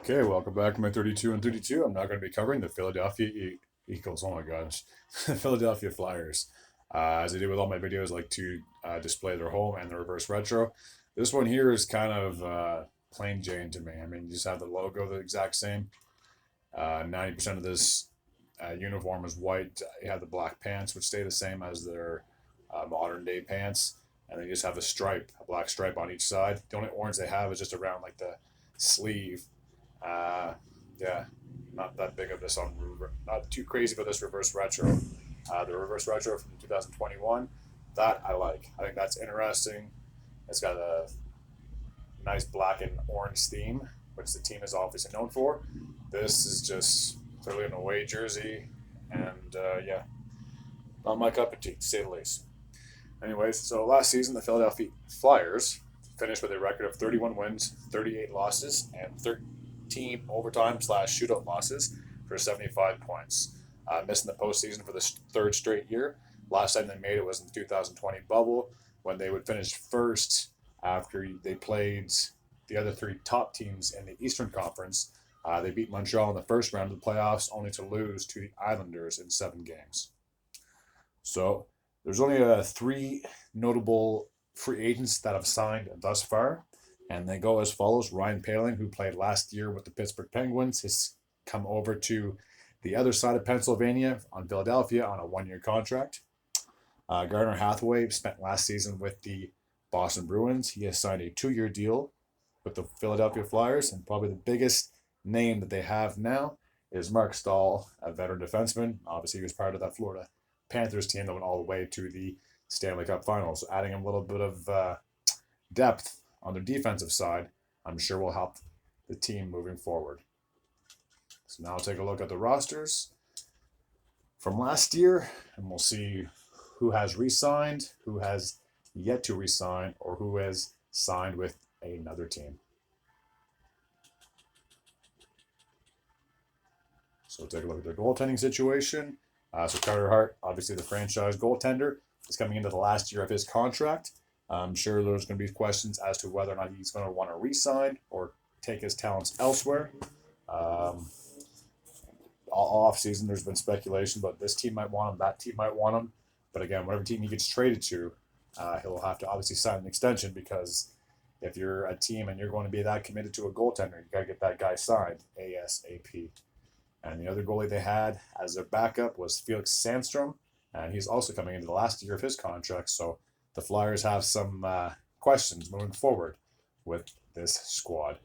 Okay, welcome back to my 32 and 32. I'm now going to be covering the Philadelphia Eagles. Oh my gosh, Philadelphia Flyers. As I do with all my videos, I like to display their home and the reverse retro. This one here is kind of plain Jane to me. I mean, you just have the logo the exact same. 90% of this uniform is white. You have the black pants, which stay the same as their modern day pants. And then you just have a black stripe on each side. The only orange they have is just around like the sleeve. uh, yeah, not that big of this on, not too crazy for this reverse retro. The reverse retro from 2021, that I like. I think that's interesting. It's got a nice black and orange theme, which the team is obviously known for. This is just clearly an away jersey, and yeah, not my cup of tea, to say the least. Anyways, so last season the Philadelphia Flyers finished with a record of 31 wins, 38 losses, and 13 overtime slash shootout losses for 75 points. Missing the postseason for the third straight year. Last time they made it was in the 2020 bubble when they would finish first after they played the other three top teams in the Eastern Conference. They beat Montreal in the first round of the playoffs, only to lose to the Islanders in 7 games. So there's only three notable free agents that have signed thus far, and they go as follows. Ryan Poehling, who played last year with the Pittsburgh Penguins, has come over to the other side of Pennsylvania on Philadelphia on a 1 year contract. Gardner Hathaway spent last season with the Boston Bruins. He has signed a 2 year deal with the Philadelphia Flyers, and probably the biggest name that they have now is Mark Stahl, a veteran defenseman. Obviously, he was part of that Florida Panthers team that went all the way to the Stanley Cup Finals. So adding a little bit of depth on their defensive side, I'm sure will help the team moving forward. So now I'll take a look at the rosters from last year, and we'll see who has re-signed, who has yet to re-sign, or who has signed with another team. So we'll take a look at their goaltending situation. So Carter Hart, obviously the franchise goaltender, is coming into the last year of his contract. I'm sure there's going to be questions as to whether or not he's going to want to re-sign or take his talents elsewhere. All off season, there's been speculation, but this team might want him, that team might want him. But again, whatever team he gets traded to, he'll have to obviously sign an extension, because if you're a team and you're going to be that committed to a goaltender, you got to get that guy signed ASAP. And the other goalie they had as their backup was Felix Sandstrom, and he's also coming into the last year of his contract. So the Flyers have some questions moving forward with this squad.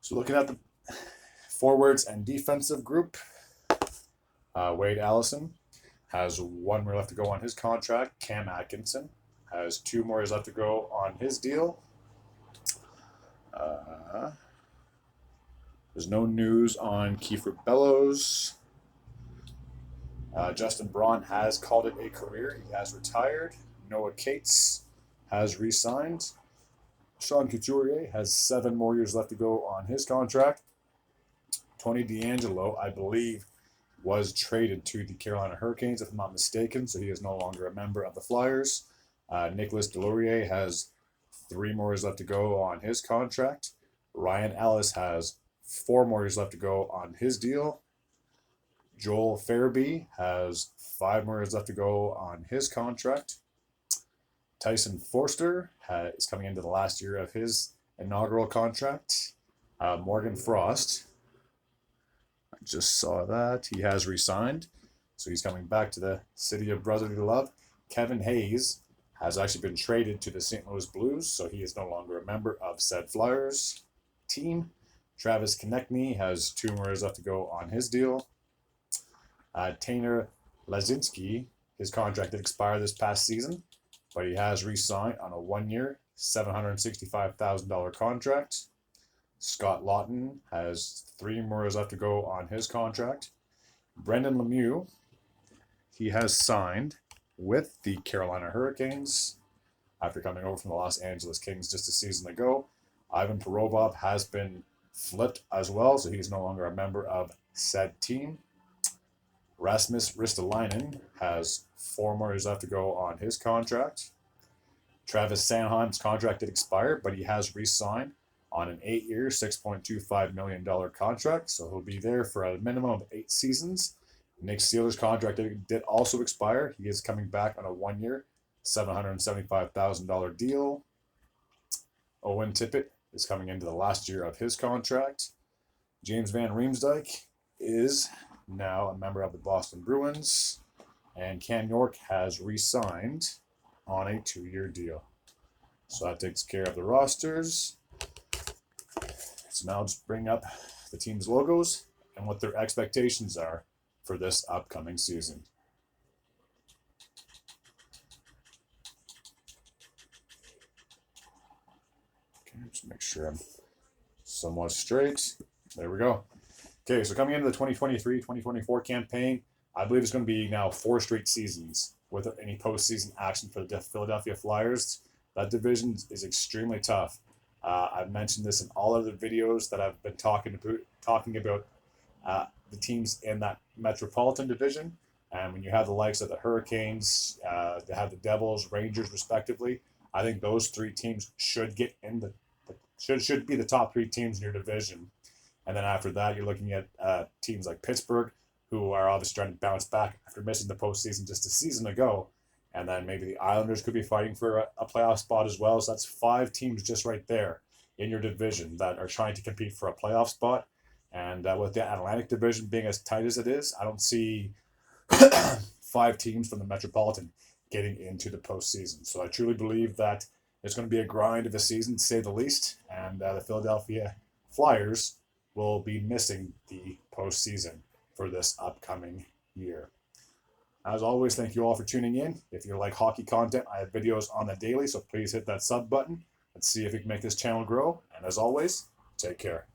So looking at the forwards and defensive group, Wade Allison has 1 more left to go on his contract. Cam Atkinson has 2 more left to go on his deal. There's no news on Kiefer Bellows. Justin Braun has called it a career. He has retired. Noah Cates has re-signed. Sean Couturier has 7 more years left to go on his contract. Tony DeAngelo, I believe, was traded to the Carolina Hurricanes, if I'm not mistaken, so he is no longer a member of the Flyers. Nicholas Deslauriers has 3 more years left to go on his contract. Ryan Ellis has 4 more years left to go on his deal. Joel Farabee has 5 more years left to go on his contract. Tyson Forster is coming into the last year of his inaugural contract. Morgan Frost, I just saw that he has re-signed, so he's coming back to the city of brotherly love. Kevin Hayes has actually been traded to the St. Louis Blues, so he is no longer a member of said Flyers team. Travis Konechny has 2 more years left to go on his deal. Tanner Lazinski, his contract did expire this past season, but he has re-signed on a 1 year, $765,000 contract. Scott Lawton has 3 more years left to go on his contract. Brendan Lemieux, he has signed with the Carolina Hurricanes after coming over from the Los Angeles Kings just a season ago. Ivan Perovov has been flipped as well, so he's no longer a member of said team. Rasmus Ristolainen has 4 more years left to go on his contract. Travis Sanheim's contract did expire, but he has re-signed on an 8-year, $6.25 million contract, so he'll be there for a minimum of 8 seasons. Nick Sealer's contract did also expire. He is coming back on a 1-year, $775,000 deal. Owen Tippett is coming into the last year of his contract. James Van Riemsdyk is now a member of the Boston Bruins. And Cam York has re-signed on a 2-year deal. So that takes care of the rosters. So now just bring up the team's logos and what their expectations are for this upcoming season. Okay, just make sure I'm somewhat straight. There we go. Okay, so coming into the 2023-2024 campaign, I believe it's going to be now 4 straight seasons with any postseason action for the Philadelphia Flyers. That division is extremely tough. I've mentioned this in all other videos that I've been talking about the teams in that Metropolitan Division. And when you have the likes of the Hurricanes, they have the Devils, Rangers, respectively. I think those 3 teams should get in should be the top 3 teams in your division. And then after that, you're looking at teams like Pittsburgh, who are obviously trying to bounce back after missing the postseason just a season ago. And then maybe the Islanders could be fighting for a playoff spot as well. So that's 5 teams just right there in your division that are trying to compete for a playoff spot. And with the Atlantic Division being as tight as it is, I don't see 5 teams from the Metropolitan getting into the postseason. So I truly believe that it's going to be a grind of a season, to say the least. And the Philadelphia Flyers will be missing the postseason for this upcoming year. As always, thank you all for tuning in. If you like hockey content, I have videos on the daily, so please hit that sub button. Let's see if we can make this channel grow. And as always, take care.